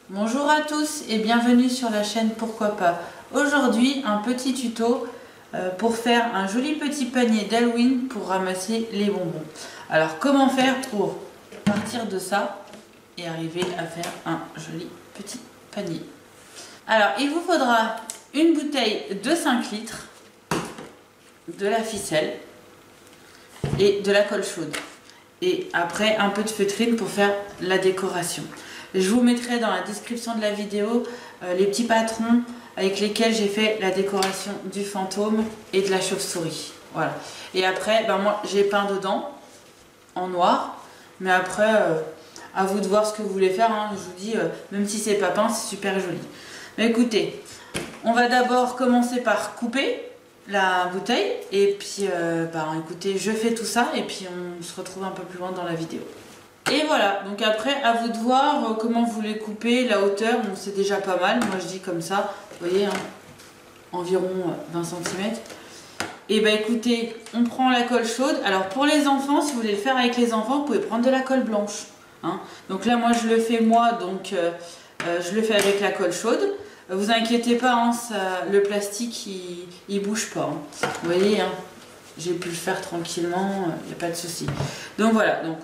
Bonjour à tous et bienvenue sur la chaîne Pourquoi pas. Aujourd'hui un petit tuto pour faire un joli petit panier d'Halloween pour ramasser les bonbons. Alors comment faire pour partir de ça et arriver à faire un joli petit panier. Alors il vous faudra une bouteille de 5 litres, de la ficelle et de la colle chaude. Et après un peu de feutrine pour faire la décoration. Je vous mettrai dans la description de la vidéo les petits patrons avec lesquels j'ai fait la décoration du fantôme et de la chauve-souris. Voilà. Et après, moi j'ai peint dedans en noir. Mais après, à vous de voir ce que vous voulez faire. Hein. Je vous dis, même si c'est pas peint, c'est super joli. Mais écoutez, on va d'abord commencer par couper la bouteille. Et puis, écoutez, je fais tout ça et puis on se retrouve un peu plus loin dans la vidéo. Et voilà, donc après à vous de voir comment vous les coupez, la hauteur, bon c'est déjà pas mal, moi je dis comme ça, vous voyez, hein, environ 20 cm. Et écoutez, on prend la colle chaude, alors pour les enfants, si vous voulez le faire avec les enfants, vous pouvez prendre de la colle blanche. Hein. Donc là moi je le fais moi, donc je le fais avec la colle chaude. Vous inquiétez pas, hein, le plastique il bouge pas. Hein. Vous voyez, hein, j'ai pu le faire tranquillement, il n'y a pas de souci. Donc voilà, donc...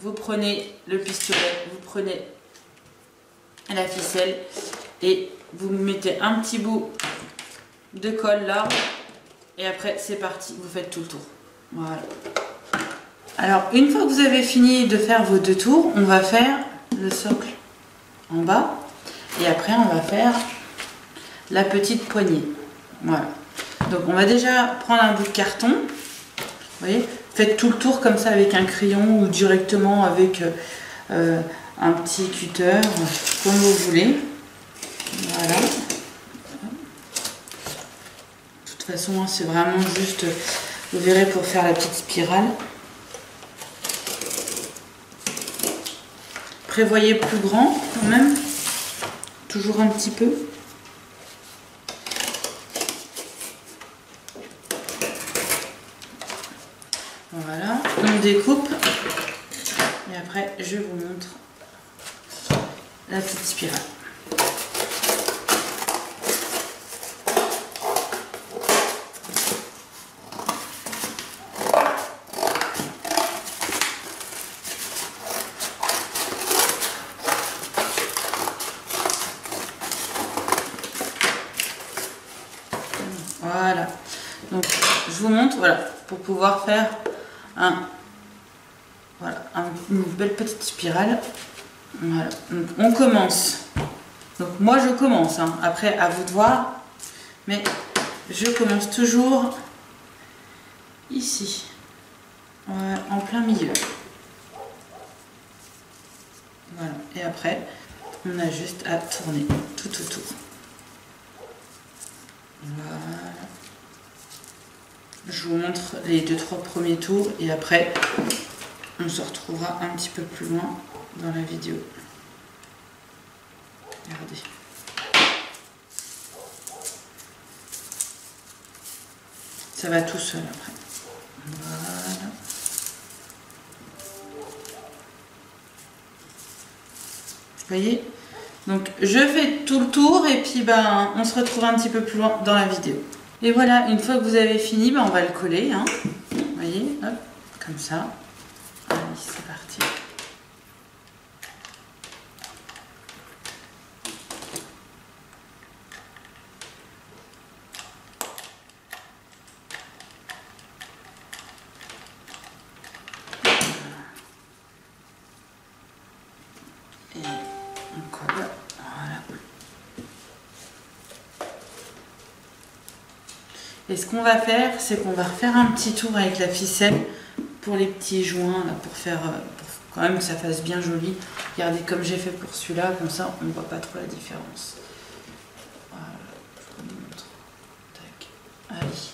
Vous prenez le pistolet, vous prenez la ficelle et vous mettez un petit bout de colle là. Et après, c'est parti, vous faites tout le tour. Voilà. Alors, une fois que vous avez fini de faire vos 2 tours, on va faire le socle en bas. Et après, on va faire la petite poignée. Voilà. Donc, on va déjà prendre un bout de carton. Vous voyez ? Faites tout le tour comme ça avec un crayon ou directement avec un petit cutter, comme vous voulez. Voilà. De toute façon, c'est vraiment juste, vous verrez, pour faire la petite spirale. Prévoyez plus grand quand même, toujours un petit peu. Voilà, on découpe et après je vous montre la petite spirale. Voilà, donc je vous montre, voilà, pour pouvoir faire une belle petite spirale. Voilà. Donc on commence. Donc moi je commence. Hein. Après à vous de voir. Mais je commence toujours ici. En plein milieu. Voilà. Et après on a juste à tourner tout autour. Voilà. Je vous montre les 2-3 premiers tours et après on se retrouvera un petit peu plus loin dans la vidéo. Regardez. Ça va tout seul après. Voilà. Vous voyez? Donc je fais tout le tour et puis on se retrouve un petit peu plus loin dans la vidéo. Et voilà, une fois que vous avez fini, on va le coller. Hein. Vous voyez, hop, comme ça. Allez, c'est parti. Et on colle. Voilà. Et ce qu'on va faire, c'est qu'on va refaire un petit tour avec la ficelle pour les petits joints, là, pour quand même que ça fasse bien joli. Regardez comme j'ai fait pour celui-là, comme ça on ne voit pas trop la différence. Voilà, je vous montre. Tac. Allez.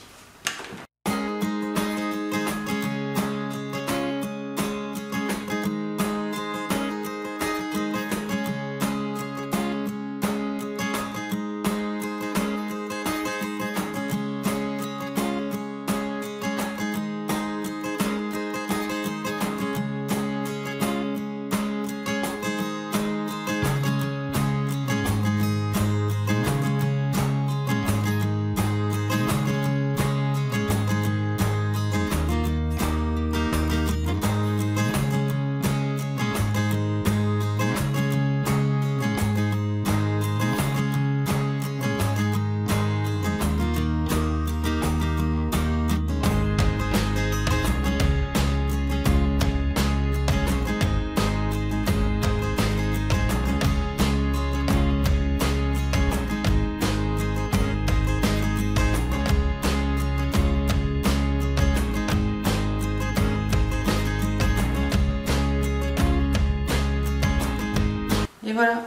Et voilà.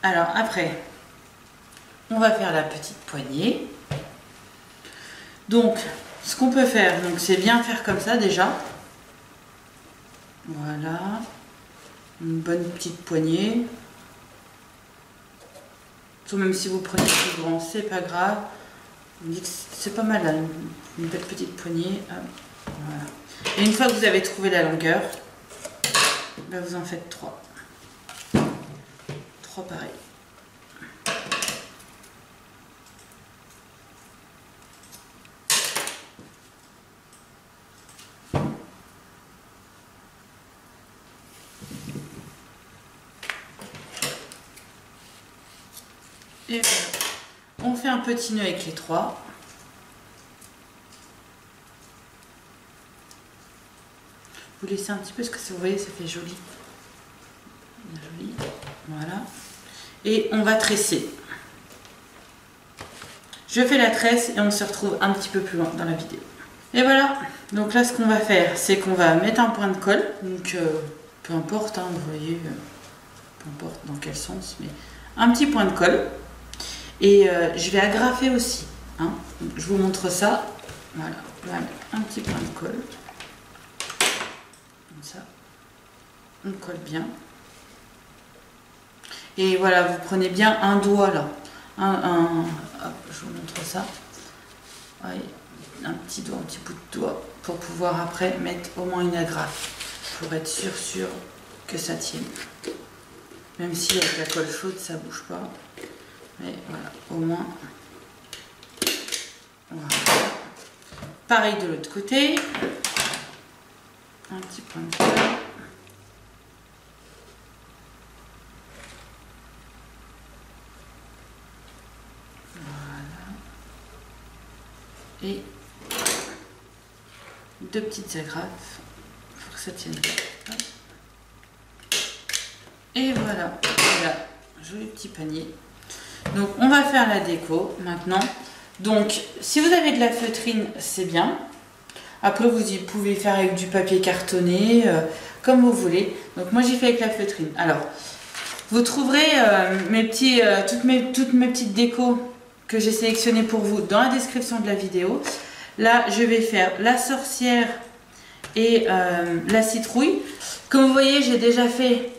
Alors après, on va faire la petite poignée. Donc, ce qu'on peut faire, c'est bien faire comme ça déjà. Voilà. Une bonne petite poignée. Même si vous prenez plus grand, c'est pas grave. C'est pas mal là, une belle petite poignée. Voilà. Et une fois que vous avez trouvé la longueur, ben vous en faites 3. 3 pareils. Et voilà. On fait un petit nœud avec les 3. Vous laissez un petit peu parce que vous voyez, ça fait joli. Joli. Voilà. Et on va tresser. Je fais la tresse et on se retrouve un petit peu plus loin dans la vidéo. Et voilà. Donc là, ce qu'on va faire, c'est qu'on va mettre un point de colle. Donc, peu importe, hein, vous voyez, peu importe dans quel sens, mais un petit point de colle. Et je vais agrafer aussi. Hein. Je vous montre ça. Voilà. On va mettre un petit point de colle. Comme ça. On colle bien. Et voilà, vous prenez bien un doigt là. Hop, je vous montre ça. Ouais, un petit doigt, un petit bout de doigt. Pour pouvoir après mettre au moins une agrafe. Pour être sûr que ça tienne. Même si avec la colle chaude, ça bouge pas. Mais voilà, au moins. Voilà. Pareil de l'autre côté. Un petit point de colle. Voilà. Et 2 petites agrafes. Il faut que ça tienne bien. Et voilà. Voilà. Joli petit panier. Donc on va faire la déco maintenant. Donc si vous avez de la feutrine, c'est bien. Après vous pouvez faire avec du papier cartonné, comme vous voulez. Donc moi j'ai fait avec la feutrine. Alors vous trouverez toutes mes petites décos que j'ai sélectionnées pour vous dans la description de la vidéo. Là je vais faire la sorcière et la citrouille. Comme vous voyez, j'ai déjà fait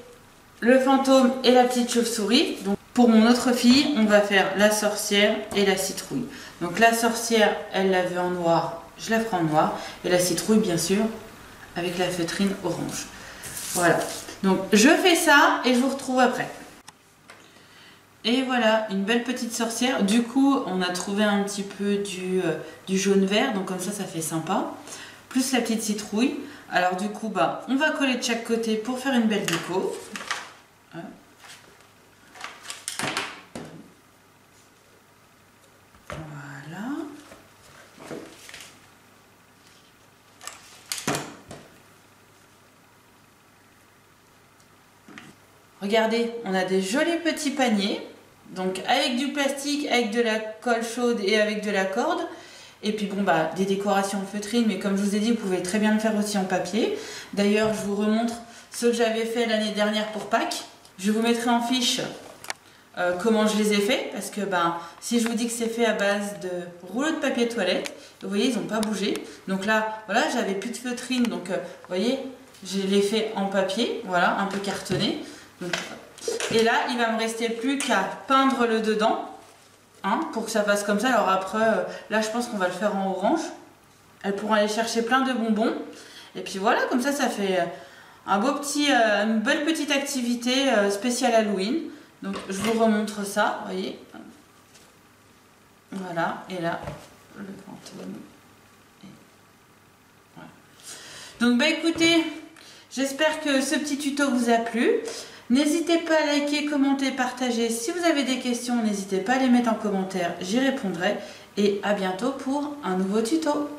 le fantôme et la petite chauve-souris. Donc pour mon autre fille, on va faire la sorcière et la citrouille. Donc la sorcière, elle l'a vu en noir, je la ferai en noir. Et la citrouille, bien sûr, avec la feutrine orange. Voilà. Donc je fais ça et je vous retrouve après. Et voilà, une belle petite sorcière. Du coup, on a trouvé un petit peu du jaune-vert. Donc comme ça fait sympa. Plus la petite citrouille. Alors du coup, on va coller de chaque côté pour faire une belle déco. Voilà. Regardez, on a des jolis petits paniers. Donc avec du plastique, avec de la colle chaude et avec de la corde. Et puis bon, des décorations en feutrine. Mais comme je vous ai dit, vous pouvez très bien le faire aussi en papier. D'ailleurs, je vous remontre ce que j'avais fait l'année dernière pour Pâques. Je vous mettrai en fiche comment je les ai fait, parce que si je vous dis que c'est fait à base de rouleaux de papier toilette, vous voyez, ils n'ont pas bougé. Donc là, voilà, j'avais plus de feutrine, donc vous voyez, je l'ai fait en papier, voilà, un peu cartonné. Donc, et là, il va me rester plus qu'à peindre le dedans, hein, pour que ça fasse comme ça. Alors après, là, je pense qu'on va le faire en orange. Elles pourront aller chercher plein de bonbons. Et puis voilà, comme ça fait une belle petite activité spéciale Halloween. Donc je vous remontre ça, vous voyez. Voilà, et là, le fantôme. Voilà. Donc écoutez, j'espère que ce petit tuto vous a plu. N'hésitez pas à liker, commenter, partager. Si vous avez des questions, n'hésitez pas à les mettre en commentaire, j'y répondrai. Et à bientôt pour un nouveau tuto.